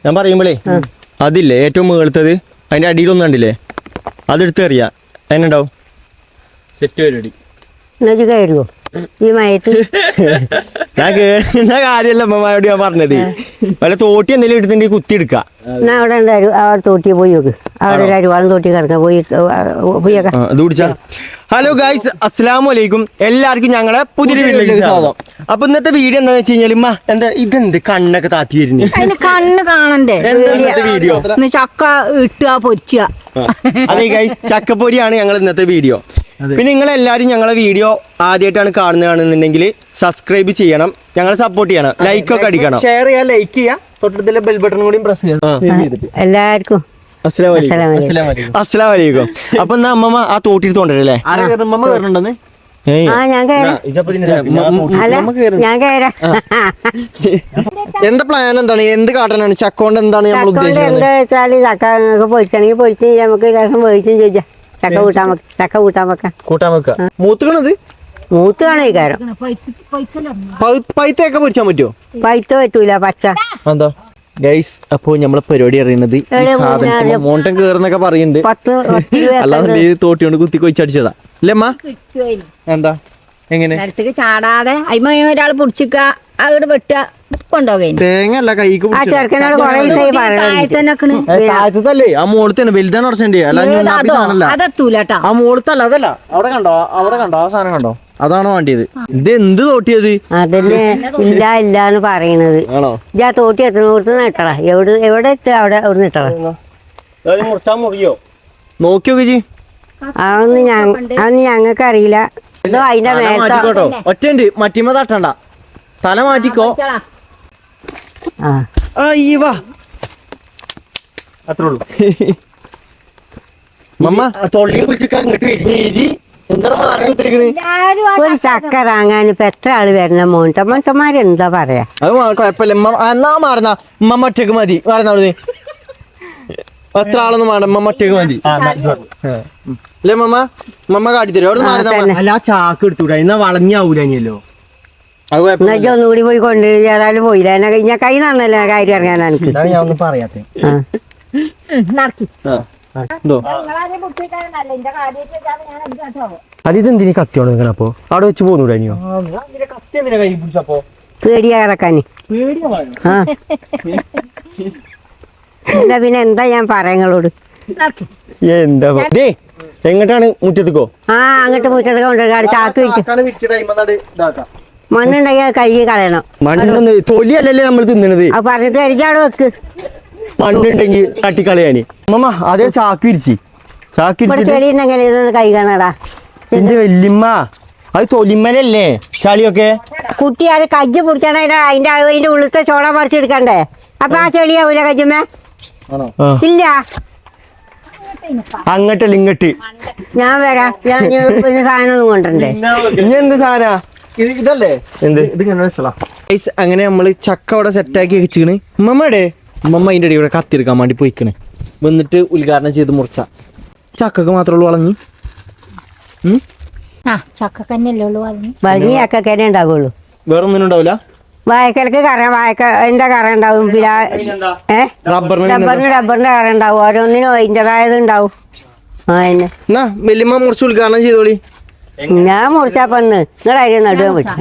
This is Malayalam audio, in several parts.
ഞാൻ പറയുമ്പോഴേ അതില്ലേ ഏറ്റവും മുകളിലത്തത് അതിന്റെ അടിയിലൊന്നും കണ്ടില്ലേ അതെടുത്ത് എറിയാ എങ്ങനെ ഉണ്ടാവും സെറ്റ് പരിപാടി കയറുമോ ഈ മയത്ത് ഞാൻ കേൾക്കുന്ന കാര്യമല്ല അമ്മമാരോട് ഞാൻ പറഞ്ഞത് വല്ല തോട്ടി എന്തെങ്കിലും എടുത്തിട്ട് കുത്തി എടുക്ക അവിടെ ഉണ്ടായിരുന്നു അവിടെ തോട്ടി പോയി നോക്ക് അവിടെ ഒരു അരുവാളും തോട്ടി കിടക്കാം പോയി ഹലോ ഗൈസ് അസ്സലാമു അലൈക്കും എല്ലാവർക്കും ഞങ്ങളെ പുതിയൊരു വീഡിയോയിലേക്ക് സ്വാഗതം. അപ്പൊ ഇന്നത്തെ വീഡിയോ എന്താന്ന് വെച്ച് കഴിഞ്ഞാൽ എന്താ ഇതെന്ത് കണ്ണൊക്കെ താത്തി വരുന്നത് അതിന് കണ്ണ് കാണണ്ടേ എന്താ വീഡിയോ ചക്ക ഇട്ടുക പൊരിച്ചുക. അതെ ഗൈസ് ചക്കപ്പൊരിയാണ് ഞങ്ങൾ ഇന്നത്തെ വീഡിയോ. പിന്നെ നിങ്ങൾ എല്ലാവരും ഞങ്ങളെ വീഡിയോ ആദ്യമായിട്ടാണ് കാണുന്നതാണെന്നുണ്ടെങ്കിൽ സബ്സ്ക്രൈബ് ചെയ്യണം, ഞങ്ങളെ സപ്പോർട്ട് ചെയ്യണം, ലൈക്ക് ഒക്കെ അടിക്കണം, ഷെയർ ചെയ്യാം, ലൈക്ക് ചെയ്യാം, തൊട്ടടുത്തുള്ള ബെൽ ബട്ടൺ കൂടി പ്രസ് ചെയ്യണം. എല്ലാവർക്കും അസ്സലാമലൈക്കും. അപ്പൊ എന്നാ അമ്മമ്മ ആ തോട്ടി തോണ്ടല്ലേ ഞാൻ കയറാം. എന്താ പ്ലാൻ എന്താണ്, എന്ത് കാട്ടാനാണ് ചക്കോണ്ട് എന്താണ് നമ്മൾ ഉദ്ദേശിച്ചത്? എന്താ വെച്ചാല് ചക്ക നിങ്ങൾക്ക് പൊരിച്ചാണെങ്കിൽ പൊരിച്ച് നമുക്ക് രസം പൊരിച്ചും ചോദിച്ചാ ചക്ക കൂട്ടാൻ വെക്കാം. മൂത്തുകണത് മൂത്ത് കാണോ ഈ കാരം പൈത്തൊക്കെ പൊരിച്ചാൻ പറ്റുമോ? പൈത്ത പറ്റൂല പച്ച. എന്താ ഗൈസ് അപ്പൊ നമ്മളെ പരിപാടി അറിയുന്നത് മോണ്ടൻ കേറുന്നൊക്കെ പറയുന്നുണ്ട്, 10 അല്ലാതെ തോട്ടി കൊണ്ട് കുത്തി കൊയിച്ചടിച്ചതാ അല്ലേ അമ്മ? എന്താ എങ്ങനെ ചാടാതെ അയിമ ഒരാൾ പിടിച്ചിക്ക അവിടെ വെട്ടുക കൊണ്ടുപോകേ തേങ്ങ അല്ല കൈക്ക് ആ ചെറുക്കനോട് താഴത്തല്ലേ ആ മോളത്തന്നെ വലുതാണ് ഉറച്ചേ അതെത്തൂലട്ടാ. ആ മോളത്തല്ല അതല്ല അവിടെ കണ്ടോ ആ സാധനം കണ്ടോ അതാണോ വേണ്ടിയത്? ഇത് എന്ത് തോട്ടിയത്? അതന്നെ ഇല്ലാന്ന് പറയണത്. ആണോ? ഞാൻ തോട്ടി എത്തുന്നോടത്ത് നിട്ടടാ, എവിടെ എത്തുക അവിടെ നിട്ടടാ. നോക്കി നോക്കി അതൊന്നും ഞങ്ങൾക്ക് അറിയില്ല. ഇതോ അതിന്റെ മേലോ ഒറ്റണ്ട് മറ്റിമ തട്ടണ്ട, തല മാറ്റിക്കോ. അത്രേ ഉള്ളൂ. ഒരു ചക്ക ഇറങ്ങാൻ ഇപ്പൊ എത്ര ആള് വരണ മോണ്ടന്മാരെന്താ പറയാ? അത് കുഴപ്പമില്ല, എന്നാ മാറുന്ന ഉമ്മ ഒറ്റക്ക് മതി. മാറുന്ന എത്ര ആളൊന്നും മാറും, ഉമ്മ ഒറ്റക്ക് മതി അല്ലേ മമ്മ? മമ്മ കാട്ടിത്തരും അവിടെ മാറുന്ന. അല്ല ചാക്ക് എടുത്തൂടാ, എന്നാ വളഞ്ഞാവൂലോ. ഒന്നുകൂടി പോയി കൊണ്ടുവരാലും പോയില്ല. എന്നെ കഴിഞ്ഞ കൈ നന്നല്ല കാര്യം ഇറങ്ങാൻ എനിക്ക്. ഞാൻ ഒന്നും പറയാത്ത അതിതെന്തിനീ കത്തിയോണോ നിങ്ങളെ? അപ്പൊ അവിടെ വെച്ച് പോന്നൂടെ? ഇനിയോ പേടിയാ ഇറക്കാന്. പിന്നെ എന്താ ഞാൻ പറയങ്ങളോട്? എന്താ എങ്ങോട്ടാണ്? മുറ്റത്തേക്കോ? അങ്ങോട്ട് മുറ്റത്തൊക്കെ കൊണ്ടുവരാ ചാക്ക് വെച്ച് മണ്ണുണ്ടെങ്കിൽ കൈ കളയണം. മണ്ണൊന്ന് തൊലിയല്ലല്ലേ നമ്മൾ തിന്നണത്. അത് പറഞ്ഞിട്ട് കരിക്കാട് വെക്ക്. മണ്ണുണ്ടെങ്കിൽ തട്ടിക്കളയാന്. അമ്മ അതേ ചാക്ക് വിരിച്ച് ചെളി ഉണ്ടെങ്കിൽ ഇതൊന്ന് കൈ കാണടാ. എന്റെ വല്യമ്മ അത് തൊലിമലല്ലേ ചളിയൊക്കെ. കുട്ടി അത് കജ്ജ് പിടിച്ചാണ് അതിന്റെ ഉള്ളിലത്തെ ചോള പറിച്ചെടുക്കണ്ടേ? അപ്പൊ ആ ചെളിയാവൂല കജ്ജുമ്മേ? ഇല്ല, അങ്ങട്ടല്ല ഇങ്ങട്ട്. ഞാൻ വരാം. ഞാൻ സാധനം ഒന്നും കൊണ്ടേ. ഇനി എന്ത് സാധന ഇതല്ലേ? എന്ത് അങ്ങനെ നമ്മള് ചക്ക അവിടെ സെറ്റാക്കി വെച്ചിക്കണ്. ഉമ്മമ്മയുടെ ഉമ്മമ്മ അതിന്റെ അടി ഇവിടെ കത്തിയെടുക്കാൻ വേണ്ടി പോയിക്കണ്. വന്നിട്ട് ഉദ്ഘാടനം ചെയ്ത് മുറിച്ച ചക്കക്ക് മാത്രമേ ഉള്ളൂ വളഞ്ഞി. വലിയ ചക്കക്കന്നെ ഉണ്ടാവുള്ളൂ, വേറെ ഒന്നിനും ഉണ്ടാവില്ല. വായക്കലക്ക് കറ വായക്കന്റെ കറ ഉണ്ടാവും. റബ്ബറിന്റെ കറ ഉണ്ടാവും. ഓരോന്നിനും അതിൻ്റെതായത് ഉണ്ടാവും. എന്നാ വല്യമ്മ മുറിച്ച് ഉദ്ഘാടനം ചെയ്തോളി. ഞാൻ മുറിച്ചപ്പന്ന് നിങ്ങളായിരുന്നു നടുവാൻ പറ്റും.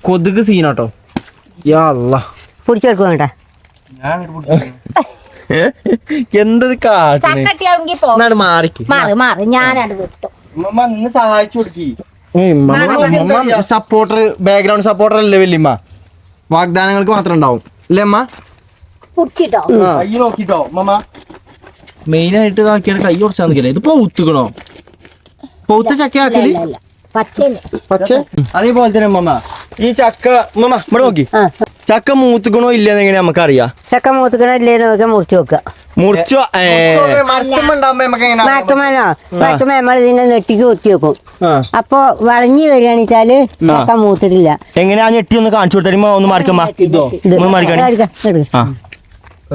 കൊതുക് സീനാട്ടോ. പിടിച്ചെടുക്കും വേണ്ട. എന്തത് കാട്ടാണ് മാറിക്ക് സഹായിച്ചു കൊടുക്കി. സപ്പോർട്ടർ ബാക്ക്ഗ്രൗണ്ട് സപ്പോർട്ടർ അല്ലേ വല്യമ്മ? വാഗ്ദാനങ്ങൾക്ക് മാത്രം ഉണ്ടാവും അല്ലേ അമ്മ? നോക്കിട്ടോ മെയിൻ ആയിട്ട് ഇതാക്കിയാണ് കൈ കുറച്ചാൽ നിൽക്കില്ല. ഇത് പൗത്തുക്കണോ? പൗത്ത ചക്ക ആക്കല് പച്ച. അതേപോലെ തന്നെ അമ്മ ഈ ചക്ക അമ്മ ഇവിടെ നോക്കി ചക്ക മൂത്തുക്കണോ ഇല്ലെന്ന് എങ്ങനെ നമുക്ക് അറിയാം? ചക്ക മൂത്തുക്കണോ ഇല്ലേന്ന് നോക്കിയാൽ മുറിച്ചു വെക്കുക. മുറിച്ചു മരത്തുമ്മ നമ്മൾ ഇതിനെ നെട്ടിക്ക് കുത്തി വെക്കും. അപ്പൊ വളഞ്ഞു വരികയാണെന്ന് വെച്ചാല് ചക്ക മൂത്തിട്ടില്ല. എങ്ങനെയാ ഞെട്ടി ഒന്ന് കാണിച്ചു കൊടുത്തരുമ്പോ ഒന്ന് മാറിക്കമ്മ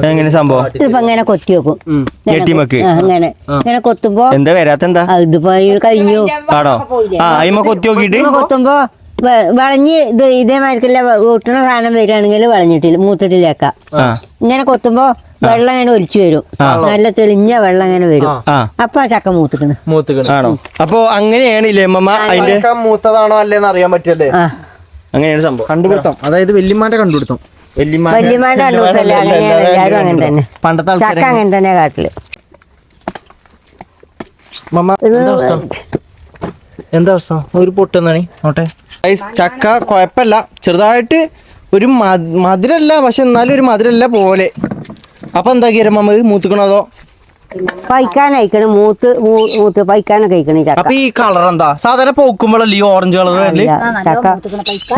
എങ്ങനെ സംഭവം? ഇതിപ്പോ ഇങ്ങനെ കൊത്തി വെക്കും. അങ്ങനെ ഇങ്ങനെ കൊത്തുമ്പോ എന്താ വരാത്ത എന്താ? ഇതിപ്പോ കഴിഞ്ഞു. ആണോ? അയിമ കൊത്തി നോക്കിട്ട് കൊത്തുമ്പോ വളഞ്ഞ് ഇതേമാതിരിക്കല്ല കൂട്ടുന്ന സാധനം വരികയാണെങ്കിൽ വളഞ്ഞിട്ടില്ല മൂത്തിട്ടില്ലേക്കാം. ഇങ്ങനെ കൊത്തുമ്പോ വെള്ളം ഇങ്ങനെ ഒലിച്ചു വരും, നല്ല തെളിഞ്ഞ വെള്ളം ഇങ്ങനെ വരും. അപ്പൊ ആ ചക്ക മൂത്തിക്കണോ? അപ്പൊ അങ്ങനെയാണില്ലേ അമ്മ അതിന്റെ മൂത്തതാണോ അല്ലേന്ന് അറിയാൻ പറ്റിയല്ലേ? അങ്ങനെയാണ് സംഭവം. കണ്ടുപിടുത്തം, അതായത് വല്യമ്മാന്റെ കണ്ടുപിടുത്തം. വല്യമാന്റെ കണ്ടുപിടുത്തല്ലേ? അങ്ങനെയാണ് എല്ലാവരും അങ്ങനെ തന്നെ. പണ്ടത്തെ ചക്ക അങ്ങനെ തന്നെ കാട്ടില്. എന്താ അവസ്ഥ? ഒരു പൊട്ടെന്നാണ് നോട്ടെ. ചക്ക കുഴപ്പമില്ല, ചെറുതായിട്ട് ഒരു മധുരല്ല, പക്ഷെ എന്നാലും ഒരു മധുരല്ല പോലെ. അപ്പൊ എന്താ കീരമ്മ മൂത്തുക്കണോ അതോ പൈക്കാനയക്കണം? മൂത്ത് പൈക്കാനൊക്കെ കഴിക്കണം. അപ്പൊ ഈ കളർ എന്താ? സാധാരണ പോക്കുമ്പോഴല്ലേ ഈ ഓറഞ്ച് കളർ?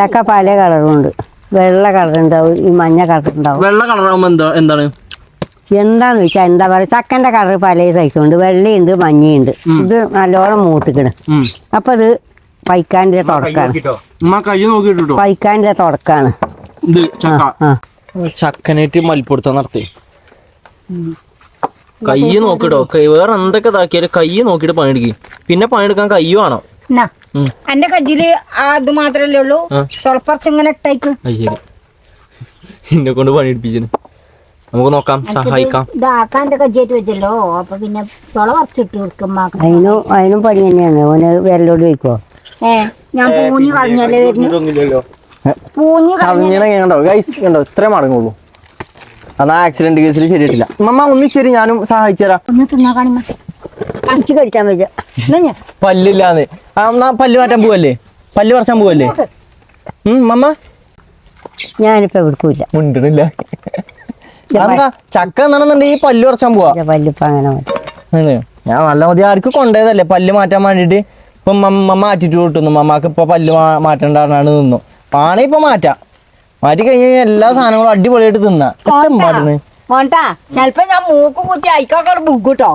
ചക്ക പല കളറുണ്ട്. വെള്ള കളർ ഉണ്ടാവും, ഈ മഞ്ഞ കളർ ഉണ്ടാവും. വെള്ള കളറാകുമ്പോ എന്താണ് എന്താന്ന് വെച്ചാൽ എന്താ പറയാ, ചക്കന്റെ കളർ പല സൈസുണ്ട്. വെള്ളയുണ്ട്, മഞ്ഞയുണ്ട്. ഇത് നല്ലോണം മൂത്തിക്കണ്. അപ്പൊ ഇത് പൈക്കാൻ്റെ തുടക്കാണ്. പൈക്കാൻ്റെ തുടക്കാണ് ഇത്. ചക്കനേറ്റ് മൽപ്പൊടുത്ത നടത്തി കൈ നോക്കിട്ടോ. വേറെ എന്തൊക്കെ ഇതാക്കിയാലും കൈ നോക്കിട്ട് പണിയെടുക്കും. പിന്നെ പണിയെടുക്കാൻ കയ്യോ ആണോ? എന്റെ കജ്ജില് അത് മാത്രല്ലേ ഉള്ളൂ. ചൊളപ്പറച്ചിങ്ങനെ ഇട്ടേക്ക്. അയ്യോ, എന്നെ കൊണ്ട് പണിയെടുപ്പിച്ചു. നമുക്ക് നോക്കാം, സഹായിക്കാം. ഇതാക്കാൻ എന്റെ കജ്ജിയായിട്ട് വെച്ചല്ലോ. അപ്പൊ പിന്നെ ചൊള പറിച്ചിട്ട് കൊടുക്കും. അതിനും പണി തന്നെയാണ്. ഓന് വിരലോട് വയ്ക്കോ? ഞാൻ പൂഞ്ഞ് കളഞ്ഞല്ലേ വരുന്നു. പൂഞ്ഞ് കളഞ്ഞോ? ഗൈസ് കണ്ടോ, ഇത്രേ മടങ്ങുള്ളൂ. അതാ ആക്സിഡന്റ് കേസിൽ ശരിയായിട്ടില്ല. മമ്മ ഒന്നിച്ചേരി, ഞാനും സഹായിച്ചു തരാം. ഒന്ന് തിന്നാ കാണിമ്മ അടിച്ചു കഴിക്കാൻ പറ്റുക. പല്ലില്ലാന്ന്. പല്ല് മാറ്റാൻ പോവല്ലേ? പല്ല് പറിച്ചാൻ പോവല്ലേ മമ്മ? ഞാനിപ്പോ എവിടേക്കില്ല. ഉണ്ടില്ല. എന്താ ചക്ക എന്നാണെന്നുണ്ടെങ്കിൽ പല്ല് പറിച്ചാൻ പോവാ. പല്ലിപ്പ അങ്ങനെ ഞാൻ നല്ല മതി ആർക്ക് കൊണ്ടുപോയതല്ലേ പല്ല് മാറ്റാൻ വേണ്ടിട്ട്. ഇപ്പൊ മമ്മ മാറ്റിട്ട് കിട്ടുന്നു. മമ്മക്ക് ഇപ്പൊ പല്ല് മാറ്റണ്ടാണ് നിന്നു. പാണി ഇപ്പൊ മാറ്റാം. മാറ്റി കഴിഞ്ഞാൽ എല്ലാ സാധനങ്ങളും അടിപൊളിയായിട്ട് തിന്നാ. മോണ്ടാ ചെലപ്പോ ഞാൻ മൂക്ക് കുത്തി അയക്കാക്ക ബുക്കൂട്ടോ.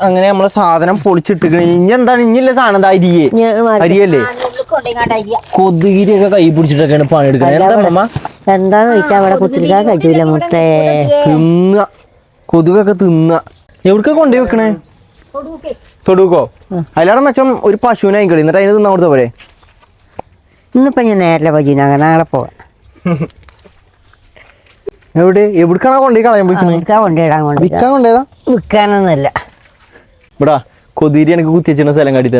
അങ്ങനെ നമ്മളെ സാധനം പൊളിച്ചിട്ടിക്കണ. ഇനി എന്താണ്? ഇനിയല്ലേ സാധനം എന്താ? അരിയല്ലേ? കൊതുകിരിയൊക്കെ കൈ പിടിച്ചിട്ടൊക്കെയാണ് പണിയെടുക്കുന്നത്. എന്താ മമ്മ? എന്താന്ന് വെച്ചാ അവിടെ കുത്തിരിക്കാൻ കഴിയൂല. മുട്ടേ തിന്ന കൊതുകൊക്കെ തിന്ന. എവിടക്ക കൊണ്ടുപോയി വെക്കണേ? തൊടുക്കോ? അതിലാണ് മെച്ചം ഒരു പശുവിനെ ആയിക്കളി, എന്നിട്ട് അതിന് തിന്നാ കൊടുത്ത പോരെ. ഇന്നിപ്പോ ഞാൻ നേരിലെ പശുവിനെ നാളെ പോവാം. എവിടേക്കാണോ കൊണ്ടുപോയി കളയാൻ പോയിക്കുന്നത്? വിൽക്കാൻ കൊണ്ടേതാ? വിൽക്കാനൊന്നുമല്ല. ഇവിടാ കൊതിരി എനിക്ക് കുത്തിവെച്ചിരുന്ന സ്ഥലം കാട്ടിട്ട്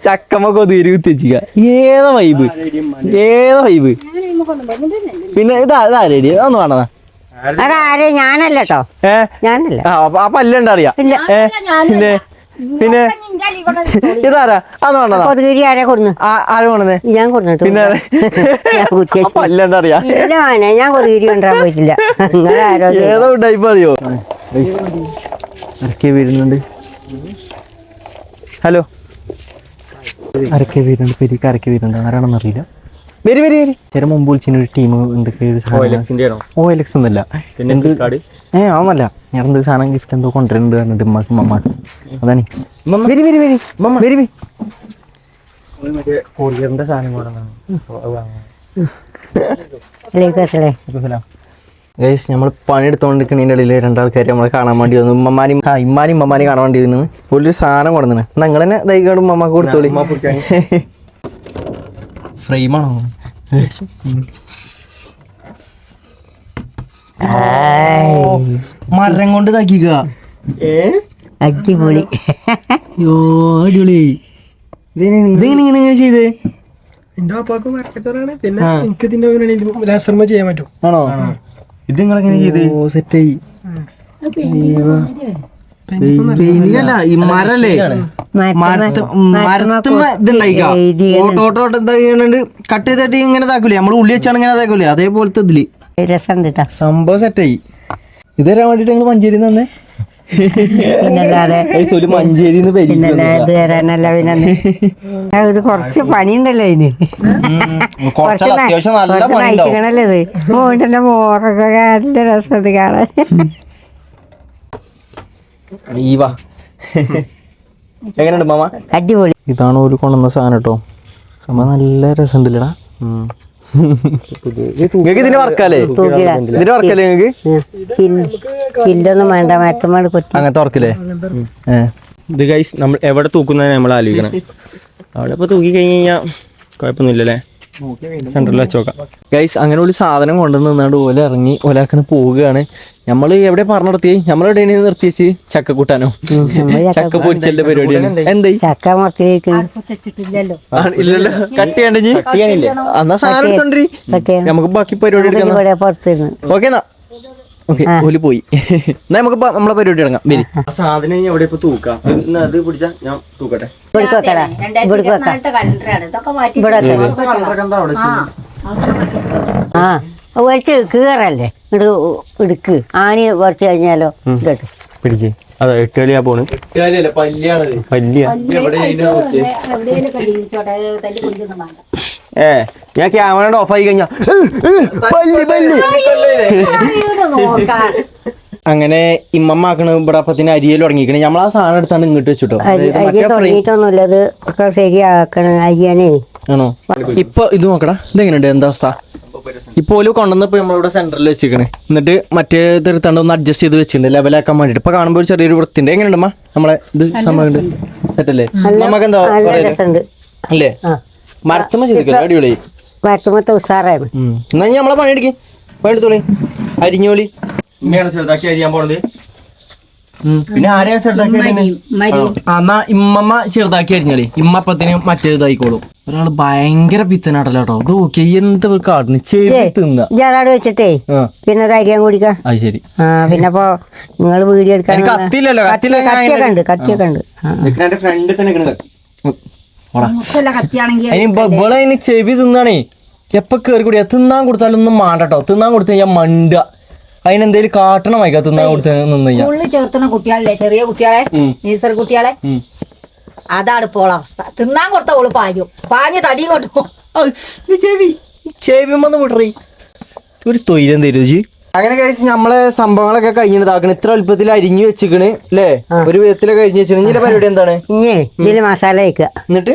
ചക്കമ്മ കൊതിരി കുത്തിവെച്ചിക്ക. ഏതാ വൈബ്, ഏതാ വൈബ്. പിന്നെ ഇതാരേടി അതൊന്നും വേണതാ? അതാരെ? ഞാനല്ല കേട്ടോ, ഞാനല്ല. ആ പല്ലുണ്ടറിയാം. പിന്നെ പിന്നെ ഇതാരാ? അന്ന് വേണതാ? കൊതുകിരി ആരെ കൊടുന്നു? ആര് കൊണ്ടുവന്നേ? ഞാൻ കൊടുത്തിട്ട്. പിന്നെ പല്ലുണ്ടറിയാം. ഞാൻ കൊതുകിരി കൊണ്ടുവരാൻ പോയിട്ടില്ല. ഏതോ ടൈപ്പ് അറിയോ? അരക്കെ വരുന്നുണ്ട്. ഹലോ, അരക്കെ വരുന്നുണ്ട്. പെരിക്ക് അരക്കെ വരുന്നുണ്ട്. ആരാണെന്ന് അറിയില്ല. വരി വരി വരി. ചില മുമ്പ് വിളിച്ചൊരു ടീം എന്തൊക്കെ OLX ഒന്നല്ല. ആവുന്നല്ല, ഞാൻ എന്തൊരു സാധനം ഗിഫ്റ്റ് എന്തോ കൊണ്ടുവരുന്നുണ്ട് പറഞ്ഞിട്ട് ഉമ്മാക്ക് മമ്മാക്ക്. അതാണ്. വരി വരി വരി വരി വരി. കൊറിയറിന്റെ സാധനം നമ്മൾ പണിയെടുത്തോണ്ടിരിക്കുന്നതിൻ്റെ ഇടയിൽ രണ്ടാൾക്കാർ നമ്മളെ കാണാൻ വേണ്ടി വന്നു. ഇമ്മാനും ഇമ്മാനും കാണാൻ വേണ്ടി വന്നു. ഒരു സാധനം കൊണ്ടുവന്നു. നിങ്ങൾ തന്നെ ദൈവം ഉമ്മക്ക് കൊടുത്തോളി. ഫ്രെയിമാണോ? മരം കൊണ്ട് ഇതാക്കിക്ക. അടിപൊളി. അടിപൊളി. ഇതെങ്ങനെ ചെയ്തേ? എന്റെ അപ്പാക്ക് മരക്കച്ചവടാണ്. പിന്നെ എനിക്ക് ഇതിന്റെ ലാസർമ ചെയ്യാൻ പറ്റും. ആണോ? ഇത് നിങ്ങളെങ്ങനെ ചെയ്ത്? സെറ്റായി. അല്ല ഈ മരല്ലേ, മരത്തുമ്മ ഇതുണ്ടായിക്ക. ഓട്ടോ കട്ട് ചെയ്തിട്ട് ഇങ്ങനെ ഇതാക്കൂലേ, നമ്മള് ഉള്ളി വെച്ചാണ് ഇങ്ങനെ ഇതാക്കൂലേ, അതേപോലത്തെ ഇതില് സംഭവം സെറ്റായി. ഇത് തരാൻ വേണ്ടിട്ട് ഞങ്ങള് മഞ്ചേരി തന്നെ മഞ്ചേരി ഇത് കൊറച്ച് പണിയുണ്ടല്ലോ ഇതിന്. അത്യാവശ്യം നല്ല നയിക്കണല്ലേ ഇത്. മോന്റെ മോറൊക്കെ നല്ല രസം കാണാൻ. എങ്ങനെയുണ്ട് മാമ? അടിപൊളി. ഇതാണ് ഒരു കൊണ്ടുവന്ന സാധനം കേട്ടോ. സംഭവം നല്ല രസമുണ്ടല്ലടാ. നിങ്ങൾക്ക് ഇതിന് വർക്കല്ലേ ഇതിന് വർക്കല്ലേ നിങ്ങൾക്ക് ചില്ലൊന്നും വേണ്ട മരത്തമ്മ കൊത്തി അങ്ങനത്തെ വർക്കല്ലേ ഇത് ഗൈസ് നമ്മൾ എവിടെ തൂക്കുന്നതാണ് നമ്മൾ ആലോചിക്കണം അവിടെ ഇപ്പോൾ തൂക്കി കഴിഞ്ഞ് കഴിഞ്ഞാൽ കുഴപ്പമൊന്നുമില്ലല്ലേ സെൻറ്ററിൽ വെച്ച് നോക്കാം ഗൈസ് അങ്ങനെ ഒരു സാധനം കൊണ്ടുവന്ന് നിന്നാണ്ട് ഓല ഇറങ്ങി ഓലാക്കണ് പോവുകയാണ് നമ്മൾ എവിടെ പറഞ്ഞു നിർത്തി നമ്മളെവിടെ നിർത്തി വെച്ച് ചക്ക കൂട്ടാനോ ചക്ക പൊരിച്ചലിന്റെ പരിപാടിയാണ് എന്തായി ചക്ക മുറത്തിലേക്ക് ഇല്ലല്ലോ കട്ട് ചെയ്യണ്ടേ എന്നാ സാധനം എടുത്തോണ്ടി നമുക്ക് ബാക്കി പരിപാടി എടുക്കാം പുറത്തിരുന്നു ഓക്കെ എന്നാ ഓക്കെ ഓല് പോയി എന്നാ നമുക്ക് നമ്മളെ പരിപാടി ഇറങ്ങാം വരി സാധനം എവിടെ ഇപ്പൊ തൂക്കാം അത് പിടിച്ചാ ഞാൻ തൂക്കട്ടെ ആ വലിച്ച് കീറല്ലേ ഇടുക്ക് ആണി കുറച്ച് കഴിഞ്ഞാലോ പിടിക്കേ അതെ എട്ടുകളിയാ പോണ് പല്ലിയ ഞാൻ ക്യാമറ ഓഫ് ആയി കഴിഞ്ഞാ അങ്ങനെ ഇമ്മമാക്കണ് ഇവിടെ അപ്പത്തിന് അരിയൽ തുടങ്ങിക്കണേ നമ്മൾ ആ സാധനം എടുത്താണ് ഇങ്ങോട്ട് വെച്ചിട്ടോ തുടങ്ങിയിട്ടൊന്നുമില്ല അത് ഒക്കെ ശരിയാക്കണ അരിയാനേ ആണോ ഇപ്പൊ ഇത് നോക്കടാ ഇതെങ്ങനെയുണ്ട് എന്താ അവസ്ഥ ഇപ്പൊ ഓല് കൊണ്ടുവന്നപ്പോ നമ്മളിവിടെ സെന്ററിൽ വെച്ചിക്കണേ എന്നിട്ട് മറ്റേ എടുത്താണ്ട് ഒന്ന് അഡ്ജസ്റ്റ് ചെയ്ത് വെച്ചിട്ടുണ്ട് ലെവലാക്കാൻ വേണ്ടിട്ട് ഇപ്പൊ കാണുമ്പോൾ ഒരു ചെറിയൊരു വൃത്തിണ്ട് എങ്ങനെയുണ്ട് നമ്മളെ ഇത് സംഭവം സെറ്റല്ലേ നമുക്ക് എന്താ അല്ലേ മരത്തമ്മ ചെയ്തിക്കല്ലോ അടിപൊളി മരത്തമ്മത്തെ ഉഷാറായിരുന്നു എന്നാ ഞാൻ നമ്മളെ പണിയെടുക്കേ പണിയെടുത്തോളി അരിഞ്ഞോളി ഉമ്മയാണ് ചെറുതാക്കി അരിയാൻ പോണത് പിന്നെ ആരെയാ ചെറുതാക്കി എന്നാ ഇമ്മമ്മ ചെറുതാക്കി അരിഞ്ഞാളി ഇമ്മപ്പത്തിന് മറ്റേ ഇതായിക്കോളും ഒരാള് ഭയങ്കര പിത്തനാട്ടല്ലോ കേട്ടോ ഇത് ഓക്കെ എന്താ കാട്ടിന് ചെവി തിന്ന ജാലാട് വെച്ചിട്ടേ പിന്നെ അരിയാൻ കുടിക്കാം അത് ശരി പിന്നെ അപ്പൊ നിങ്ങൾ വീഡിയോ എടുക്കാൻ കത്തില്ലല്ലോ കത്തിയൊക്കെ ഉണ്ട് ഫ്രണ്ട് തന്നെ കത്തിയാണെങ്കിൽ അതിന് ചെവി തിന്നാണേ എപ്പൊ കേറി കൂടിയാ തിന്നാൻ കൊടുത്താലൊന്നും മാണ്ടട്ടോ തിന്നാൻ കൊടുത്തു കഴിഞ്ഞാൽ മണ്ട അതിനെന്തേലും കാട്ടണം വായിക്കാ തിന്നാൻ കൊടുത്ത് നിന്ന് സ്കൂളിൽ ചേർത്തുന്ന കുട്ടികളല്ലേ ചെറിയ കുട്ടികളെ നേഴ്സറി കുട്ടികളെ അതാണ് ഇപ്പോൾ അവസ്ഥ തിന്നാൻ കൊടുത്ത ഓള് പാഞ്ഞ് തടിയും കൊണ്ടു ചെവി ചെവിമെന്ന് വിടറി ഒരു തൊയിരം തരുജി അങ്ങനെ കഴിച്ച് നമ്മളെ സംഭവങ്ങളൊക്കെ കഴിഞ്ഞിട്ടാക്കണം ഇത്ര എളുപ്പത്തിൽ അരിഞ്ഞു വെച്ചിക്കണ് അല്ലേ ഒരു വിധത്തിലൊക്കെ അരിഞ്ഞു വെച്ചിട്ട് ഇതിന്റെ പരിപാടി എന്താണ് ഇനി ഇതില് മസാല വയ്ക്കുക എന്നിട്ട്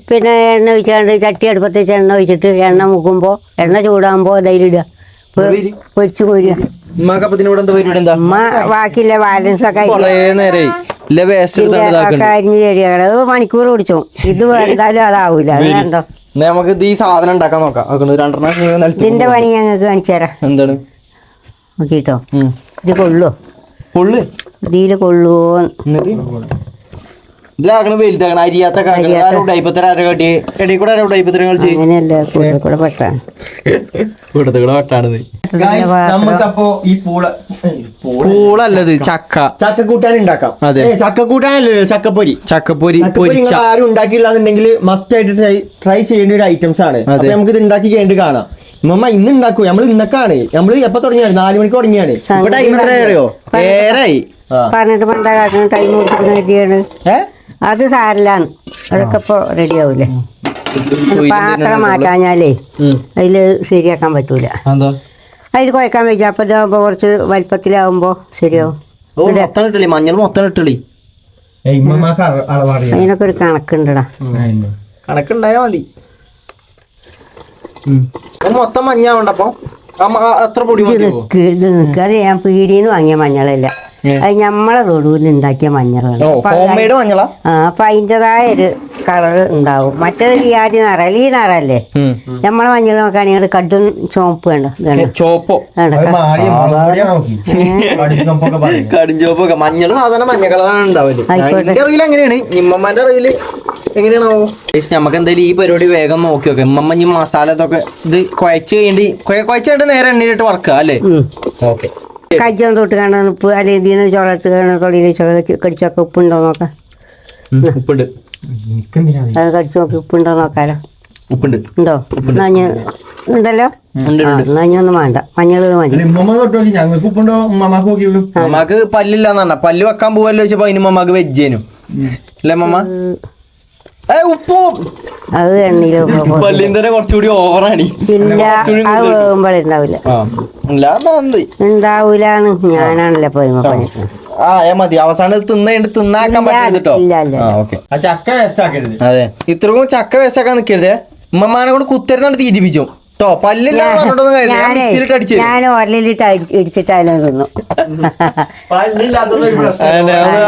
പിന്നെ എണ്ണ ഒഴിച്ചാണ്ട് ചട്ടി അടുപ്പത്ത് വെച്ച് എണ്ണ ഒഴിച്ചിട്ട് എണ്ണ മുക്കുമ്പോ എണ്ണ ചൂടാകുമ്പോ ധൈര്യം ഇടുക പൊരിച്ചു കോരുക ഉമ്മ ബാക്കിയില്ല ബാലൻസ് ഒക്കെ അരിഞ്ഞ് ശരിയാണ് അത് മണിക്കൂർ പിടിച്ചു ഇത് എന്തായാലും അതാവൂല അത് കണ്ടോ നമുക്ക് ഈ സാധനം ഉണ്ടാക്കാൻ നോക്കാം ഇതിന്റെ പണി ഞങ്ങൾക്ക് കാണിച്ചു തരാം എന്താണ് നോക്കിട്ടോ ഇത് കൊള്ളുവോ ഇതില് കൊള്ളുവോ ഇതിലാകണം വലുതാകണം അരിയാത്ത പൂളല്ലത് ചക്കക്കൂട്ടാൻ ഉണ്ടാക്കാം അതെ ചക്കക്കൂട്ടാനല്ലേ ചക്കപ്പൊരി ആരും ഉണ്ടാക്കിയില്ലാന്നുണ്ടെങ്കിൽ മസ്റ്റ് ആയിട്ട് ട്രൈ ചെയ്യേണ്ട ഒരു ഐറ്റംസ് ആണ് നമുക്ക് ഇത് ഉണ്ടാക്കി കഴിഞ്ഞിട്ട് കാണാം മമ്മ ഇന്ന് ഉണ്ടാക്കൂ നമ്മൾ ഇന്നൊക്കെയാണ് നമ്മൾ എപ്പോ തുടങ്ങിയാണ് 4 മണിക്ക് തുടങ്ങിയാണ് ഇപ്പൊ ടൈം എത്ര അറിയോ ഏറായി പറഞ്ഞിട്ട് എന്താ ടൈം കൊടുത്തിരിയാണ് അത് സാരില്ലാന്ന് അതൊക്കെ ഇപ്പൊ റെഡി ആവൂലേ പാത്രം മാറ്റാഞ്ഞാലേ അതില് ശരിയാക്കാൻ പറ്റൂല അതിൽ കുഴക്കാൻ വെച്ചാൽ അപ്പൊ ഇതാകുമ്പോ കുറച്ച് വലിപ്പത്തിലാവുമ്പോ ശരിയാവും മഞ്ഞൾ മൊത്തം ഇട്ടളി അതിനൊക്കെ ഒരു കണക്കുണ്ടടാ കണക്കുണ്ടായാ മതി മൊത്തം മഞ്ഞാവണ്ടപ്പോ അത്ര പൊടി അത് ഞാൻ പീടിയെന്ന് വാങ്ങിയ മഞ്ഞളല്ല അത് ഞമ്മളെ തൊടുവിൽ ഉണ്ടാക്കിയ മഞ്ഞളാണ് അപ്പൊ അതിൻ്റെതായ ഒരു കളറ് ഉണ്ടാവും മറ്റേത് ഈ നിറല്ലേ നമ്മളെ മഞ്ഞൾ നോക്കുകയാണെങ്കിൽ കടും ചോപ്പ് വേണ്ട മഞ്ഞൾ സാധാരണ മഞ്ഞ കളറാണ് ഉണ്ടാവില്ല അറിയില്ല എങ്ങനെയാണ് ഇമ്മമാന്റെ അറിയില് എങ്ങനെയാണോ നമുക്ക് എന്തായാലും ഈ പരിപാടി വേഗം നോക്കി നോക്കാം ഇമ്മമ്മ ഈ മസാല ഇതൊക്കെ ഇത് കുഴച്ച് കഴിഞ്ഞിട്ട് നേരെ എണ്ണയിലിട്ട് വറക്കുക അല്ലേ ഓക്കെ കജ്ജം തൊട്ട് കാണാൻ ഉപ്പ് അല്ലെങ്കിൽ ഇതിന് ചോളത്ത് കാണാൻ തൊടിയിൽ കടിച്ചൊക്കെ ഉപ്പുണ്ടോ നോക്കാം ഉപ്പുണ്ട് അത് കടിച്ചു നോക്കി ഉപ്പുണ്ടോ നോക്കാലോ ഉപ്പുണ്ട് ഉണ്ടോ നഞ്ഞ് ഉണ്ടല്ലോ നഞ്ഞൊന്നും വേണ്ട മഞ്ഞൾ മതി ഉമ്മക്ക് പല്ലില്ലാന്ന് പറഞ്ഞ പല്ല് വെക്കാൻ പോവല്ലോ വെച്ചപ്പോ അതിന് ഉമ്മക്ക് വെജ്ജേനും അല്ലേ മമ്മ ഉപ്പോ അത് എണ്ണയില് പല്ലിന് തന്നെ കുറച്ചുകൂടി ഓവറാണ് ഇല്ല അത് വേകുമ്പോഴുണ്ടാവില്ല ഉണ്ടാവൂലെന്ന് ഞാനാണല്ലോ പോയി മതി അവസാനം തിന്നാക്കാൻ പറ്റും കേട്ടോ ചക്ക വേസ്റ്റ് ആക്കരുത് അതെ ഇത്രക്കും ചക്ക വേസ്റ്റ് ആക്കാൻ നിക്കരുതേ ഉമ്മമാനെ കൊണ്ട് കുത്തരുന്നാണ് തീറ്റിപ്പിച്ചു കേട്ടോ. പല്ലില്ല പറഞ്ഞിട്ടൊന്നും കാര്യമില്ല. ഞാൻ മിക്സിയിലിട്ട് അടിച്ചു ഞാൻ ഒരലിട്ട് ഇടിച്ചിട്ടായാലും തിന്നു.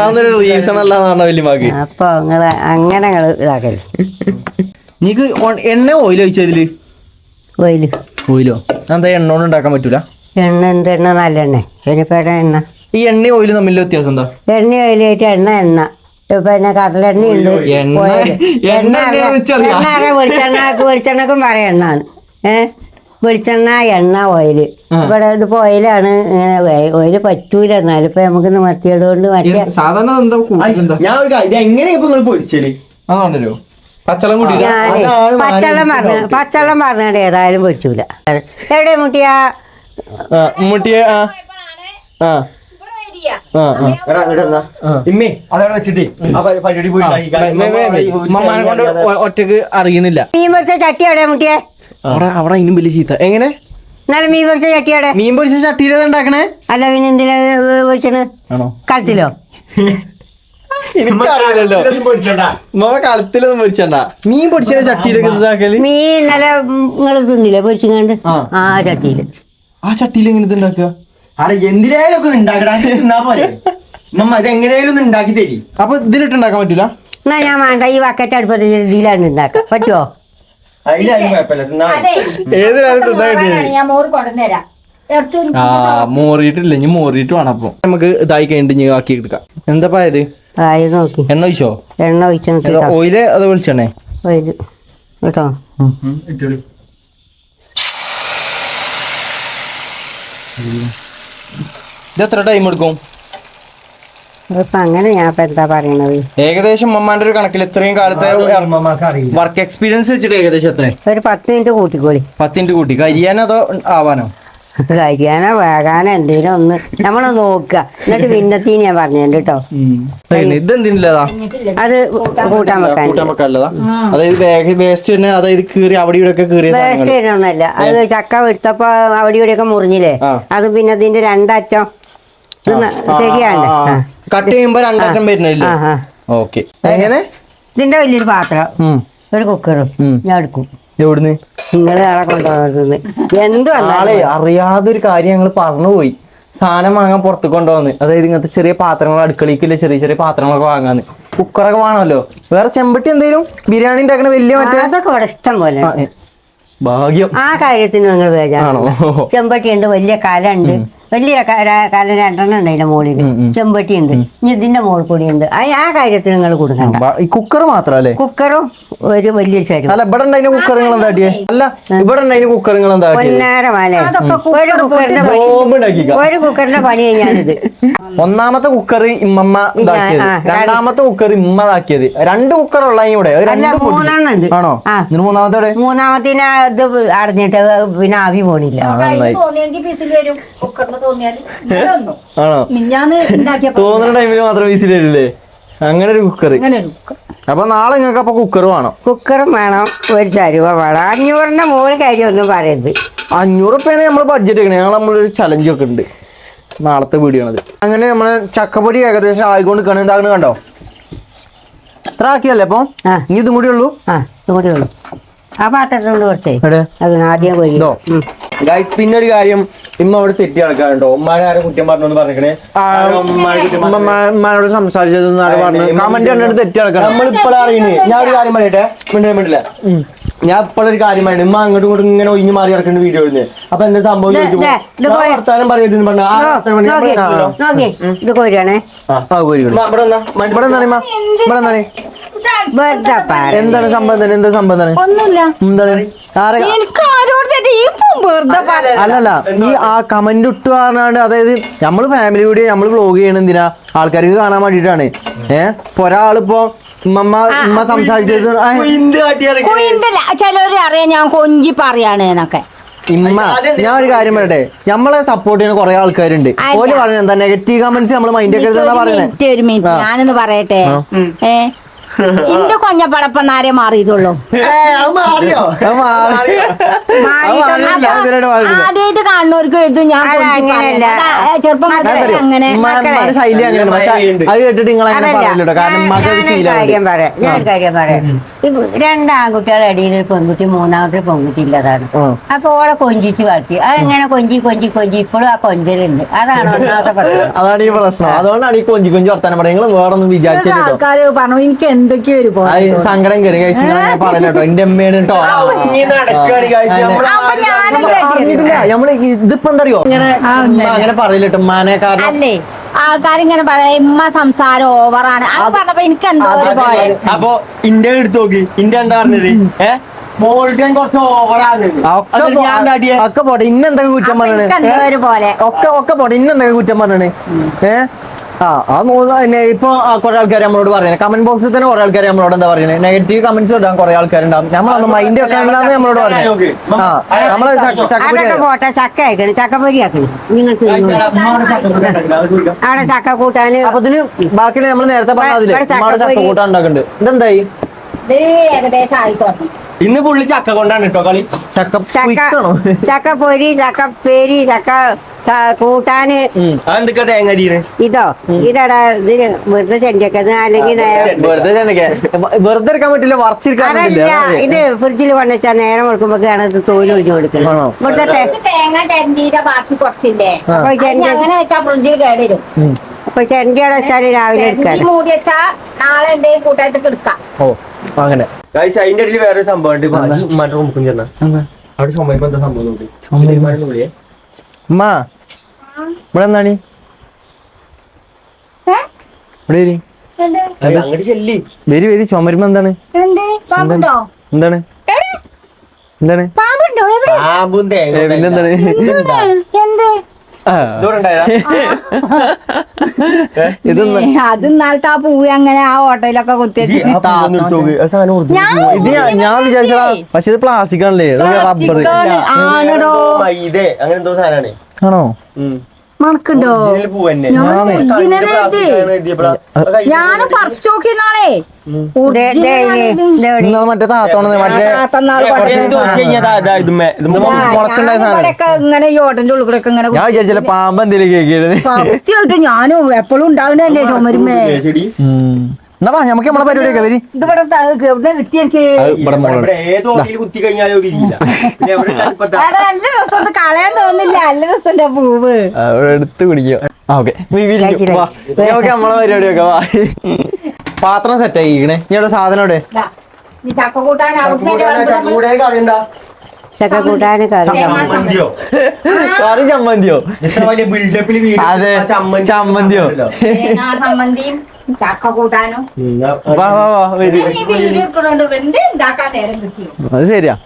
അതൊരു റീസൺ അല്ലാന്ന് പറഞ്ഞ വല്യമാക്ക്. അപ്പൊ അങ്ങനെ ഇതാക്കല്. നീക്ക് എണ്ണ ഓയിൽ ഒഴിച്ചതില് ഓയില് ഓയിലോ എന്താ എണ്ണ കൊണ്ട് ഉണ്ടാക്കാൻ പറ്റൂല? എന്ത് എണ്ണ നല്ലെണ്ണ ഇനിപ്പേട എണ്ണ. ഈ എണ്ണ ഓയിലും തമ്മിലുള്ള വ്യത്യാസം എന്താ? എണ്ണ ഓയിലായിട്ട് എണ്ണ പിന്നെ കടലെണ്ണയുണ്ട്. വെളിച്ചെണ്ണക്കും പറയാം എണ്ണാണ്. വെളിച്ചെണ്ണ എണ്ണ ഓയില്. ഇവിടെ ഇതിപ്പോ ഓയിലാണ്. ഇങ്ങനെ ഓയില് പറ്റൂല. എന്നാലും ഇപ്പൊ നമുക്ക് മത്തിയതുകൊണ്ട് മറ്റേ സാധാരണ ഞാൻ ഒരു കാര്യം എങ്ങനെയാ ഇപ്പൊ നിങ്ങൾ പൊരിച്ചല് അതാണല്ലോ പച്ചളം പച്ചവെള്ളം പറഞ്ഞാണ്ട് ഏതായാലും പൊരിച്ചൂല. എവിടെ മുട്ടിയാ മുട്ടിയെ ഒറ്റക്ക് അറിയണില്ല. മീൻ പൊരിച്ച ചട്ടി എവിടെ മുട്ടിയെ? അവിടെ അതിനും വലിയ ചീത്ത. എങ്ങനെ എന്നാലും മീൻ പൊരിച്ച ചട്ടി എവിടെ? മീൻ പൊരിച്ച ചട്ടിയില ഉണ്ടാക്കണേ? അല്ല പിന്നെ എന്തിനാ പൊരിച്ചത്? കളത്തിലോ? എനിക്കറിയില്ലല്ലോ. കളത്തിലൊന്നും പൊരിച്ചണ്ട. മീൻ പൊരിച്ച ചട്ടിയിലൊക്കെ ഇതാക്കല്. മീൻ നല്ല നിങ്ങൾ തിന്നില്ലേ പൊരിച്ചങ്ങാണ്ട്? ആ ചട്ടിയില്. ആ ചട്ടിയിൽ എങ്ങനെ ഇതുണ്ടാക്കുക? എന്തിനായാലും ഒക്കെ ഉണ്ടാക്കടാ പോലെ ഇത് എങ്ങനെയായാലും ഒന്ന് ഉണ്ടാക്കി തരി. അപ്പൊ ഇതിലിട്ട് ഉണ്ടാക്കാൻ പറ്റൂല? എന്നാ ഞാൻ വേണ്ട ഈ വക്കറ്റ് അടുപ്പത്ത് ഇതിലാണ് ഉണ്ടാക്കാം. പറ്റുമോ? അതിലായാലും കുഴപ്പമില്ല തിന്നാ ഞാൻ മോറ് കൊണ്ടുവന്നേരാം. മോറിയിട്ടില്ല, ഇനി മോറിയിട്ട് വേണം. അപ്പൊ നമുക്ക് ഇതായി കഴിഞ്ഞിട്ട് ഇനി ആക്കി എടുക്കാം. എന്താ ഇത്? ആയി നോക്കി എണ്ണ ഒഴിച്ചോ? എണ്ണ ഒഴിച്ച് നോക്കി. ഓയില് അത് വിളിച്ചണേ ഓയില് കേട്ടോ. ഇത് എത്ര ടൈം എടുക്കും? ഇപ്പൊ അങ്ങനെ ഞാൻ ഇപ്പൊ എന്താ പറയണത്? ഏകദേശം ഉമ്മമാന്റെ ഒരു കണക്കിൽ ഇത്രയും കാലത്തെ വർക്ക് എക്സ്പീരിയൻസ് വെച്ചിട്ട് ഏകദേശം എത്ര? ഒരു 10 മിനിറ്റ് കൂട്ടിക്കോളി. 10 മിനിറ്റ് കൂട്ടി കരിയാനോ അതോ ആവാനോ? കഴിക്കാനോ വേകാനോ എന്തേലും ഒന്ന് നമ്മള് നോക്കുക. എന്നിട്ട് പിന്നത്തിന് ഞാൻ പറഞ്ഞു കേട്ടോ. ഇതെന്തിനല്ലതാ? അത് കൂട്ടാൻ വെക്കാനുള്ളതാ. അതായത് വേസ്റ്റ് തന്നെ, അതായത് കീറി അവിടെ ഇവിടെ ഒക്കെ കീറിയ ഒന്നല്ല. അത് ചക്ക എടുത്തപ്പോ അവിടെ ഇവിടെ ഒക്കെ മുറിഞ്ഞില്ലേ? അത് പിന്നെ അതിന്റെ രണ്ടറ്റം ശരിയാണ്. കട്ട് ചെയ്യുമ്പോ രണ്ടറ്റം വരുന്നില്ല. ഓക്കെ. എങ്ങനെ? ഇതിന്റെ വലിയൊരു പാത്രം, ഒരു കുക്കറും ഞാൻ എടുക്കും. എവിടുന്ന്? നിങ്ങള് ആളെ കൊണ്ടുപോകുന്നത് എന്തും അറിയാതൊരു കാര്യം ഞങ്ങൾ പറഞ്ഞുപോയി. സാധനം വാങ്ങാൻ പുറത്ത് കൊണ്ടുപോകുന്നു. അതായത് ഇങ്ങനത്തെ ചെറിയ പാത്രങ്ങൾ, അടുക്കളയ്ക്കുള്ള ചെറിയ ചെറിയ പാത്രങ്ങളൊക്കെ വാങ്ങാന്ന്. കുക്കറൊക്കെ വേണമല്ലോ. വേറെ ചെമ്പട്ടി എന്തേലും ബിരിയാണി ഉണ്ടാക്കണ വലിയ മറ്റേ അതൊക്കെ ഇവിടെ ഇഷ്ടം പോലെ. ഭാഗ്യം. ആ കാര്യത്തിന് നിങ്ങൾ വേജാണോ? ചെമ്പട്ടി ഉണ്ട്, വലിയ കല ഉണ്ട്. വലിയ കല 2 ഉണ്ട് അതിന്റെ മുകളിൽ. ചെമ്പട്ടി ഉണ്ട്. ഇനി ഇതിന്റെ മുകളിൽ കൂടി ഉണ്ട്. ആ കാര്യത്തിന് നിങ്ങൾ കൊടുക്കണ്ട. ഈ കുക്കർ മാത്രല്ലേ? കുക്കറും ഒരു വലിയൊരു ശരി. അല്ല ഇവിടെ ഉണ്ടായിരുന്ന കുക്കറുകൾ എന്താട്ടിയേ? അല്ല ഇവിടെ ഉണ്ടായിരുന്ന കുക്കറുകൾ എന്താ? ഒരു കുക്കറിന്റെ പണി കഴിഞ്ഞാണിത്. ഒന്നാമത്തെ കുക്കർ ഇമ്മ ഇതാക്കിയത്, രണ്ടാമത്തെ കുക്കർ ഇമ്മ ഇതാക്കിയത്. 2 കുക്കറുള്ള ഇവിടെ 3 ഉണ്ട്. ആണോ? മൂന്നാമത്തെ മൂന്നാമത്തിന് ഇത് അടഞ്ഞിട്ട് പിന്നെ ആവി പോണില്ല. ആണോ? തോന്നുന്ന ടൈമിൽ മാത്രം വിസിൽ വരില്ലേ? അങ്ങനെ ഒരു കുക്കർ. അപ്പൊ നാളെ നിങ്ങൾക്ക് അപ്പൊ കുക്കർ വേണം. കുക്കറും വേണം, ഒരു ചരുവ വേണം. 500ന്റെ മുകളിൽ കാര്യം ഒന്നും പറയരുത്. 500 റുപ്യാണ് നമ്മൾ ബഡ്ജറ്റ് വെക്കണേ. ഞങ്ങൾ നമ്മളൊരു ചലഞ്ച് ഒക്കെ ഉണ്ട് നാളത്തെ വീഡിയോ ആണത്. അങ്ങനെ നമ്മള് ചക്കപ്പൊടി ഏകദേശം ആയിക്കൊണ്ട് ഇതാകണ കണ്ടോ? ഇത്ര ആക്കിയല്ലേ അപ്പൊ? ഇനി ഇതും കൂടി ഉള്ളൂ. ഇതും കൂടി ഉള്ളൂ. ആ പാത്രത്തിനോട് കുറച്ചേ അത് ആദ്യം പോയി. പിന്നെ ഒരു കാര്യം, ഇമ്മ അവിടെ തെറ്റി നടക്കാറുണ്ടോ? ഉമ്മാനെ ആരും കുറ്റം പറഞ്ഞോന്ന് പറഞ്ഞേ. ഉമ്മമാരോട് സംസാരിച്ചത് കമന്റ് കണ്ടിട്ട് തെറ്റി നടക്കണം. നമ്മളിപ്പോഴാണ് അറിയുന്നത്. ഞാൻ ഒരു കാര്യം പറയട്ടെ, മിണ്ടില്ല. ഞാൻ ഇപ്പോഴൊരു കാര്യം പറയുന്നത്, ഉമ്മ അങ്ങോട്ടും ഇങ്ങോട്ടും ഇങ്ങനെ ഒഴിഞ്ഞു മാറി കിടക്കേണ്ട വീഡിയോ ഇടുന്നത്. അപ്പൊ എന്താ സംഭവം വർത്താനം പറയുന്നത് പറഞ്ഞു. ഇത് കോരിയാണേ. എന്താണ് സംഭവം? എന്താ സംഭവം? അല്ലല്ല, ഈ ആ കമന്റ് ഇട്ട് പറഞ്ഞാണ്ട്, അതായത് നമ്മള് ഫാമിലി വീഡിയോ നമ്മള് വ്ലോഗ് ചെയ്യണ എന്തിനാ? ആൾക്കാർക്ക് കാണാൻ വേണ്ടിട്ടാണ്. ഒരാളിപ്പോ ഉമ്മ സംസാരിച്ചത് ചിലര് അറിയാം ഞാൻ കൊഞ്ചി പറയാണ് എന്നൊക്കെ. ഇമ്മ ഞാൻ ഒരു കാര്യം പറയട്ടെ, നമ്മളെ സപ്പോർട്ട് ചെയ്യുന്ന കുറെ ആൾക്കാരുണ്ട്. ഓല് പറഞ്ഞ എന്താ നെഗറ്റീവ് കമന്റ്സ് നമ്മള് മൈൻഡ് ഒക്കെ എഴുതാ പറയുന്നത്. ഒരു മിനിറ്റ് ഞാനൊന്ന് പറയട്ടെ. എന്റെ കൊഞ്ഞപ്പടപ്പന്നാരെ മാറിയതുള്ളൂ ആദ്യമായിട്ട് കാണുന്നവർക്ക് എഴുതും ഞാൻ അങ്ങനെയല്ല. ചെറുപ്പം മുതലേ അങ്ങനെ ശൈലി അങ്ങനെയാണ് പക്ഷെ അത് കേട്ടിട്ട് നിങ്ങൾ അങ്ങനെ പറയില്ലട്ടോ കാരണം കാര്യം പറയാം ഞാനൊരു കാര്യം പറയാം രണ്ടാൺകുട്ടികളുടെ ഇടയിൽ ഒരു പെൺകുട്ടി മൂന്നാമത്തെ പെൺകുട്ടി ഇല്ലതാണ് അപ്പൊ ഓളെ കൊഞ്ചിച്ച് വളർത്തി അതെങ്ങനെ കൊഞ്ചി കൊഞ്ചി കൊഞ്ചി ഇപ്പോഴും ആ കൊഞ്ചലുണ്ട് അതാണ് ഒന്നാമത്തെ പ്രശ്നം. അതാണ് ഈ പ്രശ്നം അതുകൊണ്ടാണ് ഈ കൊഞ്ചി കൊഞ്ചി വർത്താനം പറയാം നിങ്ങൾ വേറൊന്നും വിചാരിച്ചിട്ടോ ആൾക്കാര് പറഞ്ഞു എനിക്ക് എന്തൊക്കെയോ ഒരു സങ്കടം കയറി കഴിച്ച് പറയല്ലോ എന്റെ അമ്മയാണ് കേട്ടോ നമ്മള് ഇതിപ്പോ എന്താ അറിയോ അങ്ങനെ പറയില്ലട്ടോ ഉമ്മാനെ കാരണം അല്ലേ ആൾക്കാരിങ്ങനെ പറയാം ഇമ്മ സംസാരം ഓവറാണ് അത് പറഞ്ഞപ്പോ എനിക്ക് എന്തോ ഒരു പോലെ അപ്പൊ ഇന്ത്യ എടുത്തു നോക്കി ഇന്ത്യ എന്താ പറഞ്ഞത് കുറച്ച് ഓവറാണ് ഒക്കെ പോട്ടെ ഇന്നെന്തൊക്കെ കുറ്റം പറഞ്ഞത് എനിക്ക് എന്തോ ഒരു പോലെ ഒക്കെ പോട്ടെ ഇന്നെന്തൊക്കെ കുറ്റം പറഞ്ഞത് ഇപ്പൊ കുറെ ആൾക്കാർ നമ്മളോട് പറയുന്നത് കമന്റ് ബോക്സിൽ തന്നെ കുറെ ആൾക്കാർ നമ്മളോട് എന്താ പറയുന്നത് നെഗറ്റീവ് കമന്റ്സ് ഇടാൻ കുറെ ആൾക്കാരുണ്ടാവും നമ്മളൊന്ന് മൈൻഡ് വെക്കാനില്ലാന്ന് നമ്മളോട് പറയുന്നത് നമ്മള് അതൊക്കെ പോട്ടെ ചക്ക ആക്കണം ചക്കപ്പൊരി ആക്കണം നിങ്ങൾക്ക് അവിടെ ചക്ക കൂട്ടാന് അപ്പൊ ഇതിന് ബാക്കി നമ്മൾ നേരത്തെ പറഞ്ഞതില്ലേ ചക്ക കൂട്ടാൻ ഉണ്ടാക്കുന്നുണ്ട് ഇതെന്തായി ഇത് ഏകദേശം ആയി തുടങ്ങി ഇന്ന് ഫുള്ള് ചക്ക കൊണ്ടാണ് കേട്ടോ കളി ചക്കപ്പൊരി ചക്കപ്പേരി ചക്ക കൂട്ടാന് അതെന്തൊക്കെ തേങ്ങ അരിയാണ് ഇതോ ഇതടാ ഇതിന് വെറുതെ ചെണ്ടിയൊക്കെ അല്ലെങ്കിൽ വെറുതെ എടുക്കാൻ പറ്റില്ല വറച്ചെടുക്കാൻ അതല്ല ഇത് ഫ്രിഡ്ജിൽ കൊണ്ടുവച്ചാൽ നേരം കൊടുക്കുമ്പോ ഇത് തോല് ഒഴിഞ്ഞു കൊടുക്കണം ഇവിടുത്തെ തേങ്ങ ചെരണ്ടീടെ ബാക്കി കുറച്ചില്ലേ അങ്ങനെ വെച്ചാ ഫ്രിഡ്ജിൽ കേടരും അപ്പൊ ചെണ്ടിയോടെ വെച്ചാല് രാവിലെ എടുക്കാം മൂടി വെച്ചാ നാളെ എന്തെങ്കിലും കൂട്ടായത്തൊക്കെ എടുക്കാം ഓ അങ്ങനെ അതിന്റെ ഇടയിൽ വേറെ സംഭവം ഉണ്ട് ഉമ്മാന്റെ റൂമിൽ ചെന്നാ അവിടെ ചുമരുമ്പോ എന്താ സംഭവം ഉമ്മ ഇവിടെ എന്താണ് ഇവിടെ വരി അങ്ങോട്ട് ചെല്ലി വരി വരി ചുമരുമ്പോ എന്താണ് എന്താണ് എന്താണ് പാമ്പും പിന്നെന്താണ് അത് നാളത്തെ ആ പൂവ് അങ്ങനെ ആ ഓട്ടോയിലൊക്കെ കുത്തിവെച്ച് ഞാൻ വിചാരിച്ചാ പക്ഷെ ഇത് പ്ലാസ്റ്റിക് ആണല്ലേ റബ്ബർ ആണോ അങ്ങനെ എന്തോ സാധനമാണ് ആണോ മണക്കുണ്ടോ ഞാൻ പറിച്ചു നോക്കിയെന്നാളേ മറ്റേ താത്തോണെന്ന് മറ്റേ ഇങ്ങനെ ഈ ഓട്ടന്റെ ഉള്ളിൽ കൂടെ ഇങ്ങനെ ഞാൻ വിചാരിച്ചില്ല പാമ്പ് എന്തെങ്കിലും കേൾക്കരുത് സത്യമായിട്ട് ഞാനും എപ്പോഴും ഉണ്ടാവുന്നല്ലേ ചുമരുമേ എന്നാ നമുക്ക് നമ്മളെ പരിപാടിയൊക്കെ വരി ഇതിവിടെ കിട്ടി എനിക്ക് നല്ല രസം കളയാൻ തോന്നില്ല നല്ല രസമുണ്ട് പൂവ് എടുത്ത് കുടിക്കുക നമ്മളെ പരിപാടിയൊക്കെ വാ പാത്രം സെറ്റ് ആക്കിക്കണേ ഇനി സാധനം ഇവിടെ ചക്ക കൂട്ടാൻ ചക്ക കൂട്ടാന് കറി ചമ്മന്തിയോ അതെ ചമ്മന്തിയോ സമ്മന്തിയും ചക്ക കൂട്ടാനും വാ വാ വാ വരി അത് ശരിയാ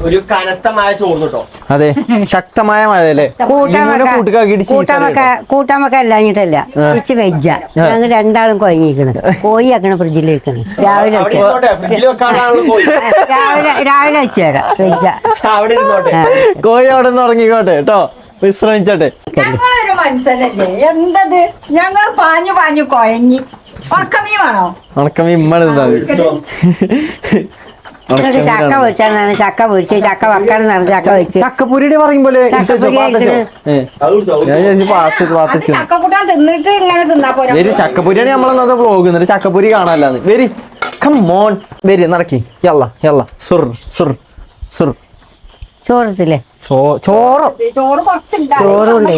ഒരു കനത്തമായ ചോറ് കേട്ടോ അതെ ശക്തമായ മഴ അല്ലേ കൂട്ടാമൊക്കെ അല്ലാഞ്ഞിട്ടല്ല ഇച്ച് വെജ്ജ ഞങ്ങൾ രണ്ടാളും കൊയങ്ങിക്കണ് കോഴി ആക്കണ ഫ്രിഡ്ജിൽ വെക്കണം രാവിലെ രാവിലെ വെച്ചുതരാം വെജ്ജ കോഴി അവിടെ നിന്ന് ഉറങ്ങിക്കോട്ടെ കേട്ടോ വിശ്രമിച്ചോട്ടെ ഞങ്ങളൊരു മനുഷ്യനല്ലേ എന്തത് ഞങ്ങള് പാഞ്ഞു പാഞ്ഞു കൊയങ്ങി ഉണക്കമീൻ വേണോ ഉണക്കമീൻ ഇമ്മണ് ചക്ക പൊരിച്ചാണ് ചക്ക പൊരിച്ച് ചക്ക വക്കണം എന്നാണ് ചക്ക വെച്ച് ചക്കപ്പുരിയുടെ പറയും പോലെ ചക്കക്കൂട്ടാൻ തിന്നിട്ട് ഇങ്ങനെ തിന്നാ പോരാ ചക്കപ്പുരിയാണ് നമ്മളെന്നാ വ്ലോഗ് എന്നിട്ട് ചക്കപ്പുരി കാണാല്ലാന്ന് വെരി കമ്മോൺ വെരി നടക്കി യല്ല യല്ല സുർ സുർ സുർ ചോറത്തില്ലേ ചോറ് ചോറുണ്ടേ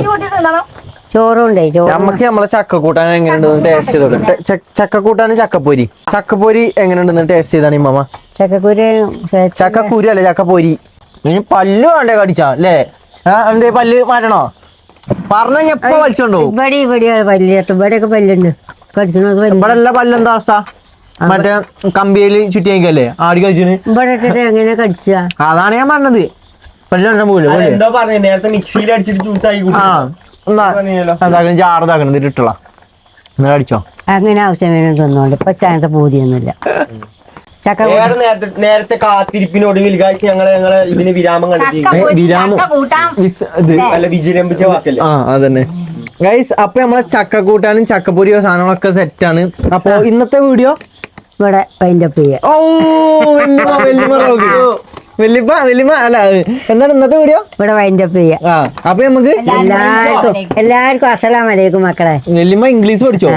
ചോറുണ്ടേ നമുക്ക് നമ്മളെ ചക്കക്കൂട്ടാൻ എങ്ങനെയുണ്ടെന്ന് ടേസ്റ്റ് ചെയ്തോട്ടെ ചക്കക്കൂട്ടാനും ചക്കപ്പൊരി ചക്കപ്പൊരി എങ്ങനെയുണ്ടെന്ന് ടേസ്റ്റ് ചെയ്താണ് ഇമ്മ ചക്കക്കുരു അല്ലേ ചക്കപ്പൊരി ഇനി പല്ല് വേണ്ടേ കടിച്ചാ അല്ലേ എന്തേ പല്ല് മാറ്റണോ പറഞ്ഞ എപ്പോ വലിച്ചോണ്ടോ ഇവിടെ ഇവിടെയൊക്കെ പല്ലുണ്ട് ഇവിടെ എല്ലാ പല്ലെന്താ അവസ്ഥ മറ്റേ കമ്പിയില് ചുറ്റിയേക്കല്ലേ ആടി കഴിച്ചിന് ഇവിടെ എങ്ങനെ കടിച്ച അതാണ് ഞാൻ പറഞ്ഞത് പല്ലുണ്ടാ പോലെ എന്തോ പറഞ്ഞു നേരത്തെ മിക്സിയിൽ അടിച്ചിട്ട് ജ്യൂസ് ആയി എന്തായാലും ജാറതാക്കണം ഇട്ടുള്ള എന്നാ അടിച്ചോ അങ്ങനെ ആവശ്യം വേണം തന്നോണ്ട് ഇപ്പൊ ചായത്തെ പൂതിയൊന്നുമില്ല നേരത്തെ കാത്തിരിപ്പിനൊടുവിൽ ഞങ്ങളെ ഇതിന് വിരാമം വിജരംഭിച്ച വാക്കല്ലേ അതന്നെ ഗൈസ് അപ്പൊ നമ്മളെ ചക്കക്കൂട്ടാനും ചക്കപ്പൊരിയോ സാധനങ്ങളൊക്കെ സെറ്റാണ് അപ്പൊ ഇന്നത്തെ വീഡിയോ ഇവിടെ വൈൻഡപ്പ് ചെയ്യാം. ഓ വല്യമ്മ അല്ല എന്താണ് ഇന്നത്തെ വീഡിയോ? ഇവിടെ വൈൻഡപ്പ് ചെയ്യാം. ആ അപ്പൊ നമുക്ക് എല്ലാവർക്കും അസ്സലാമു അലൈക്കും മക്കളെ. വല്യമ്മ ഇംഗ്ലീഷ് പഠിച്ചോ?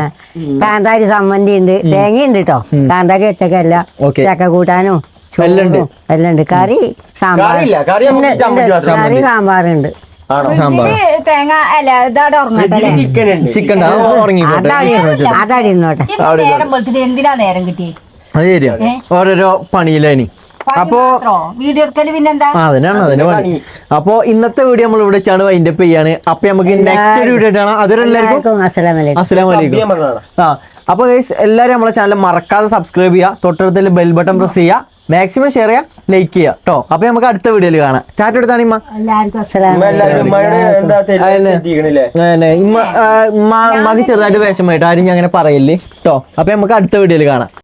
കാന്താരി സമ്മന്തി ഉണ്ട്, തേങ്ങയുണ്ട് കേട്ടോ. കാന്താരി ഒറ്റക്കല്ല, ഓക്കെ. ചക്ക കൂട്ടാനും എല്ലാം ഉണ്ട്. എല്ലാം ഉണ്ട്. കറി സാമ്പാർ, കറിയില്ല, കറി നമുക്ക് ചമ്മന്തി മാത്രം. കറി സാമ്പാറുണ്ട്. ആണോ? സാമ്പാർ തേങ്ങ അല്ല ഇതാടെ ഉറങ്ങട്ടെ ചിക്കൻ ഉണ്ട്. ചിക്കൻ ഉറങ്ങിക്കോട്ടെ. അതടി ഇരുന്നോട്ടെ. നേരം വെളുത്തിട്ട് എന്തിനാ നേരം കിട്ടി? അത് ശരിയാ, ഓരോരോ പണിയിലാണ്. അപ്പോ വീഡിയോ എടുക്കല് പിന്നെന്താ? അതിന് പണി. അപ്പൊ ഇന്നത്തെ വീഡിയോ നമ്മൾ ഇവിടെ വെച്ചാണ് വൈൻഡപ്പ് ചെയ്യാണ്. അപ്പൊ നമുക്ക് നെക്സ്റ്റ് വീഡിയോ കാണാം. അതുവരെല്ലാവർക്കും അസ്സലാമു അലൈക്കും. അസ്സലാമലൈക്കും. ആ അപ്പൊ ഗൈസ് എല്ലാവരും നമ്മളെ ചാനൽ മറക്കാതെ സബ്സ്ക്രൈബ് ചെയ്യുക, തൊട്ടടുത്തുള്ള ബെൽ ബട്ടൺ പ്രസ് ചെയ്യുക, മാക്സിമം ഷെയർ ചെയ്യുക, ലൈക്ക് ചെയ്യുക കേട്ടോ. അപ്പൊ നമുക്ക് അടുത്ത വീഡിയോയിൽ കാണാം. ടാറ്റ എടുത്താണ് ഇമ്മ. എല്ലാവർക്കും അസ്സലാമു എല്ലാവരും ഉമ്മയുടെ എന്താ തെറ്റിക്കണില്ലേ? ഇമ്മക്ക് ചെറുതായിട്ട് വിഷമമായിട്ട് ആരും ഞാൻ അങ്ങനെ പറയല്ലേ കേട്ടോ. അപ്പൊ നമുക്ക് അടുത്ത വീഡിയോയിൽ കാണാം.